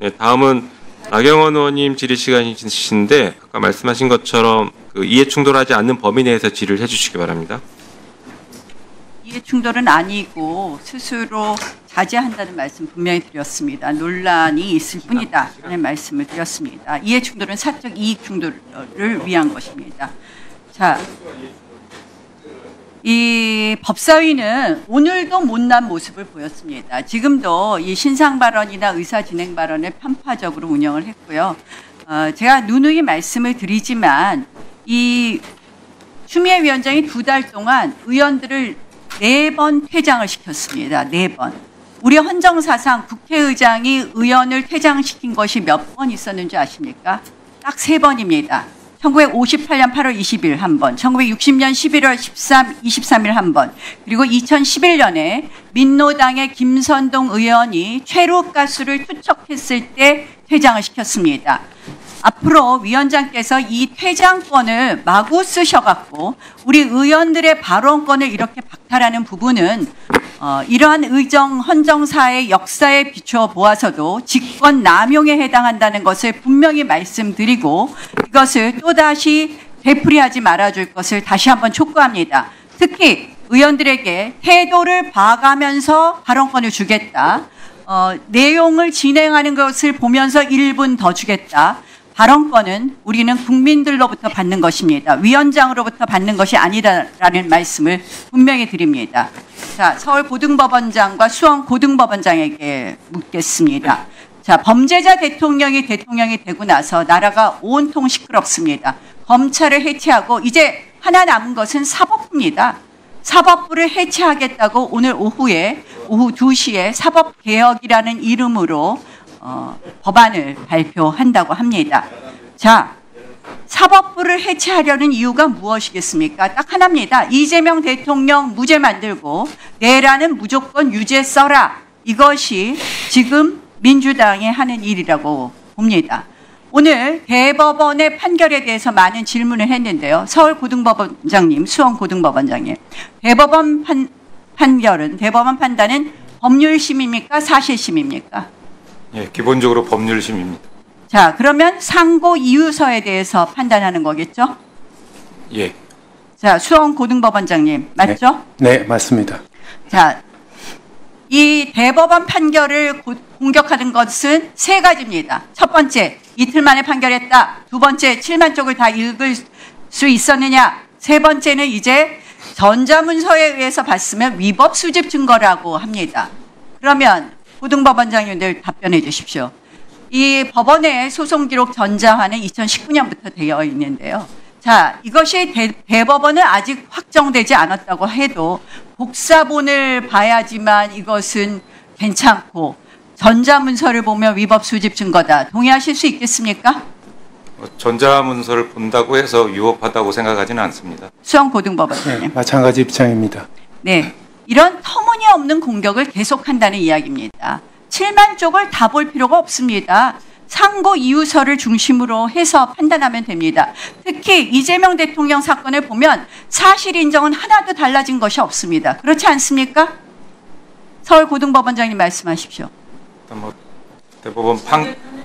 네, 다음은 나경원 의원님 질의 시간이신데 아까 말씀하신 것처럼 그 이해 충돌하지 않는 범위 내에서 질의를 해주시기 바랍니다. 이해 충돌은 아니고 스스로 자제한다는 말씀 분명히 드렸습니다. 논란이 있을 뿐이다 라는 말씀을 드렸습니다. 이해 충돌은 사적 이익 충돌을 위한 것입니다. 자, 이 법사위는 오늘도 못난 모습을 보였습니다. 지금도 이 신상 발언이나 의사 진행 발언을 편파적으로 운영을 했고요. 제가 누누이 말씀을 드리지만 이 추미애 위원장이 2달 동안 의원들을 4번 퇴장을 시켰습니다. 4번. 우리 헌정사상 국회의장이 의원을 퇴장시킨 것이 몇 번 있었는지 아십니까? 딱 3번입니다. 1958년 8월 20일 한 번, 1960년 11월 23일 한 번, 그리고 2011년에 민노당의 김선동 의원이 최루가스를 투척했을 때 퇴장을 시켰습니다. 앞으로 위원장께서 이 퇴장권을 마구 쓰셔갖고 우리 의원들의 발언권을 이렇게 박탈하는 부분은 이러한 헌정사의 역사에 비추어 보아서도 직권 남용에 해당한다는 것을 분명히 말씀드리고 이것을 또다시 되풀이하지 말아줄 것을 다시 한번 촉구합니다. 특히 의원들에게 태도를 봐가면서 발언권을 주겠다. 내용을 진행하는 것을 보면서 1분 더 주겠다. 발언권은 우리는 국민들로부터 받는 것입니다. 위원장으로부터 받는 것이 아니라는 말씀을 분명히 드립니다. 자, 서울고등법원장과 수원고등법원장에게 묻겠습니다. 자, 범죄자 대통령이 되고 나서 나라가 온통 시끄럽습니다. 검찰을 해체하고 이제 하나 남은 것은 사법부입니다. 사법부를 해체하겠다고 오늘 오후 2시에 사법개혁이라는 이름으로 법안을 발표한다고 합니다. 자, 사법부를 해체하려는 이유가 무엇이겠습니까? 딱 하나입니다. 이재명 대통령 무죄 만들고 내란은 무조건 유죄 써라. 이것이 지금 민주당이 하는 일이라고 봅니다. 오늘 대법원의 판결에 대해서 많은 질문을 했는데요. 서울고등법원장님, 수원고등법원장님. 대법원 판단은 법률심입니까? 사실심입니까? 예, 기본적으로 법률심입니다. 자, 그러면 상고 이유서에 대해서 판단하는 거겠죠? 예. 자, 수원고등법원장님, 맞죠? 네, 맞습니다. 자, 이 대법원 판결을 공격하는 것은 3가지입니다. 첫 번째, 이틀 만에 판결했다. 두 번째, 7만 쪽을 다 읽을 수 있었느냐. 세 번째는 이제 전자문서에 의해서 봤으면 위법 수집 증거라고 합니다. 그러면 고등법원장님들 답변해 주십시오. 이 법원의 소송 기록 전자화는 2019년부터 되어 있는데요. 자, 이것이 대법원은 아직 확정되지 않았다고 해도 복사본을 봐야지만 이것은 괜찮고 전자문서를 보면 위법 수집 증거다. 동의하실 수 있겠습니까? 전자문서를 본다고 해서 위법하다고 생각하지는 않습니다. 수원고등법원장님. 네, 마찬가지 입장입니다. 네, 이런 터무니없는 공격을 계속한다는 이야기입니다. 7만 쪽을 다 볼 필요가 없습니다. 상고 이유서를 중심으로 해서 판단하면 됩니다. 특히 이재명 대통령 사건을 보면 사실 인정은 하나도 달라진 것이 없습니다. 그렇지 않습니까? 서울고등법원장님 말씀하십시오. 대법원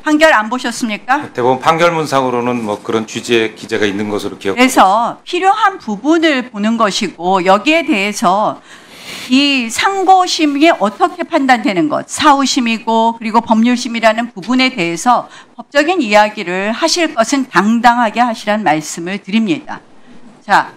판결 안 보셨습니까? 대법원 판결문상으로는 뭐 그런 취지의 기재가 있는 것으로 기억합니다. 그래서 필요한 부분을 보는 것이고 여기에 대해서 이 상고심이 어떻게 판단되는 것, 사후심이고 그리고 법률심이라는 부분에 대해서 법적인 이야기를 하실 것은 당당하게 하시라는 말씀을 드립니다. 자,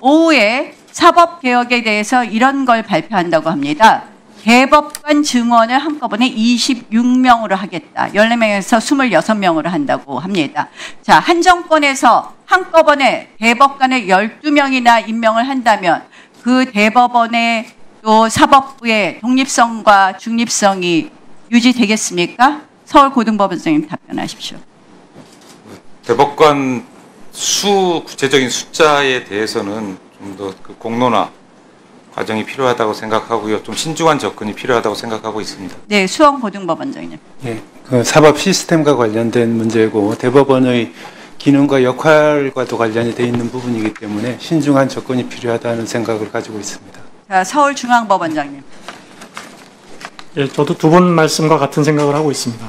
오후에 사법개혁에 대해서 이런 걸 발표한다고 합니다. 대법관 증원을 한꺼번에 26명으로 하겠다. 14명에서 26명으로 한다고 합니다. 자, 한 정권에서 한꺼번에 대법관을 12명이나 임명을 한다면 그 대법원의 또 사법부의 독립성과 중립성이 유지되겠습니까? 서울고등법원장님 답변하십시오. 대법관 구체적인 숫자에 대해서는 좀 더 그 공론화 과정이 필요하다고 생각하고요. 좀 신중한 접근이 필요하다고 생각하고 있습니다. 네, 수원고등법원장님. 예, 그 사법 시스템과 관련된 문제고 대법원의 기능과 역할과도 관련이 돼 있는 부분이기 때문에 신중한 접근이 필요하다는 생각을 가지고 있습니다. 자, 서울중앙법원장님. 예, 저도 두 분 말씀과 같은 생각을 하고 있습니다.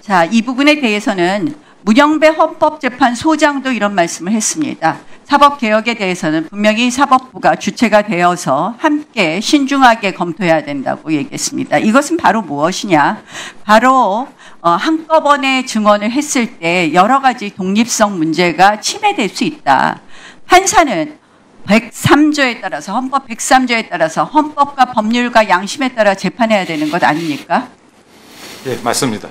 자, 이 부분에 대해서는 문영배 헌법재판소장도 이런 말씀을 했습니다. 사법개혁에 대해서는 분명히 사법부가 주체가 되어서 함께 신중하게 검토해야 된다고 얘기했습니다. 이것은 바로 무엇이냐? 바로 한꺼번에 증언을 했을 때 여러 가지 독립성 문제가 침해될 수 있다. 판사는 103조에 따라서 헌법 103조에 따라서 헌법과 법률과 양심에 따라 재판해야 되는 것 아닙니까? 예, 맞습니다.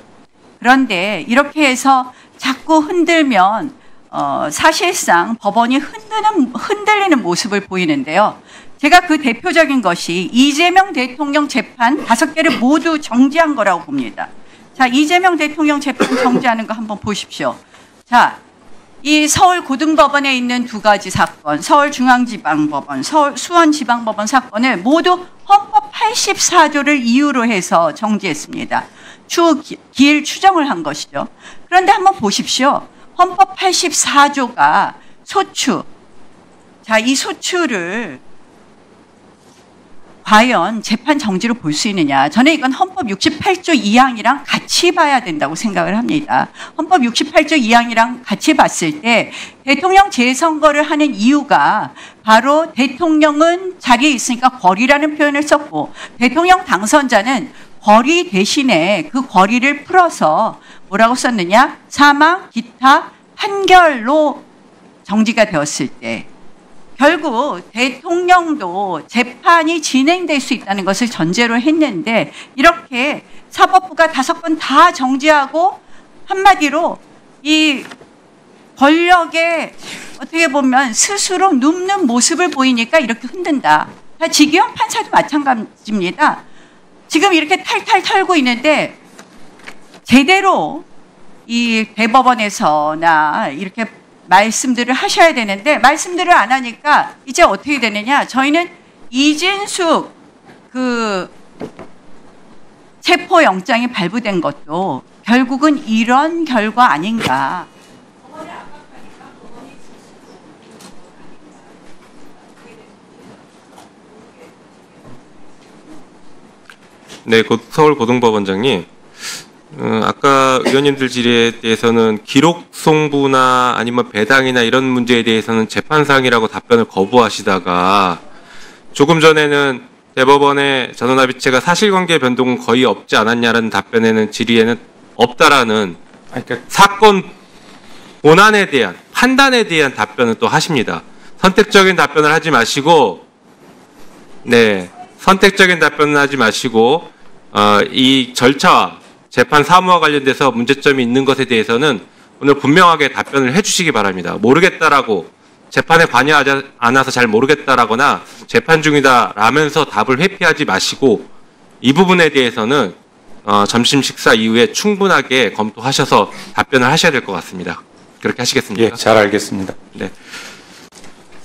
그런데 이렇게 해서 자꾸 흔들면 사실상 법원이 흔들리는 모습을 보이는데요. 제가 그 대표적인 것이 이재명 대통령 재판 5개를 모두 정지한 거라고 봅니다. 자, 이재명 대통령 재판 정지하는 거 한번 보십시오. 자, 이 서울고등법원에 있는 2가지 사건, 서울중앙지방법원, 수원지방법원 사건을 모두 헌법 84조를 이유로 해서 정지했습니다. 기일 추정을 한 것이죠. 그런데 한번 보십시오. 헌법 84조가 소추. 자, 이 소추를 과연 재판 정지로 볼 수 있느냐. 저는 이건 헌법 68조 2항이랑 같이 봐야 된다고 생각을 합니다. 헌법 68조 2항이랑 같이 봤을 때 대통령 재선거를 하는 이유가 바로 대통령은 자리에 있으니까 권리라는 표현을 썼고 대통령 당선자는 권리 대신에 그 권리를 풀어서 뭐라고 썼느냐? 사망, 기타, 판결로 정지가 되었을 때 결국 대통령도 재판이 진행될 수 있다는 것을 전제로 했는데 이렇게 사법부가 5건 다 정지하고 한마디로 이 권력에 어떻게 보면 스스로 눕는 모습을 보이니까 이렇게 흔든다. 지기현 판사도 마찬가지입니다. 지금 이렇게 탈탈 털고 있는데 제대로 이 대법원에서나 이렇게 말씀들을 하셔야 되는데 말씀들을 안 하니까 이제 어떻게 되느냐. 저희는 이진숙 그 체포영장이 발부된 것도 결국은 이런 결과 아닌가. 네, 서울고등법원장님. 아까 의원님들 질의에 대해서는 기록 송부나 아니면 배당이나 이런 문제에 대해서는 재판상이라고 답변을 거부하시다가 조금 전에는 대법원의 전원합의체가 사실관계 변동은 거의 없지 않았냐라는 답변에는 질의에는 없다라는 사건 본안에 대한 판단에 대한 답변을 또 하십니다. 선택적인 답변을 하지 마시고 선택적인 답변을 하지 마시고 이 절차와 재판 사무와 관련돼서 문제점이 있는 것에 대해서는 오늘 분명하게 답변을 해주시기 바랍니다. 모르겠다라고 재판에 관여하지 않아서 잘 모르겠다라거나 재판 중이다라면서 답을 회피하지 마시고 이 부분에 대해서는 점심 식사 이후에 충분하게 검토하셔서 답변을 하셔야 될 것 같습니다. 그렇게 하시겠습니까? 예, 잘 알겠습니다. 네.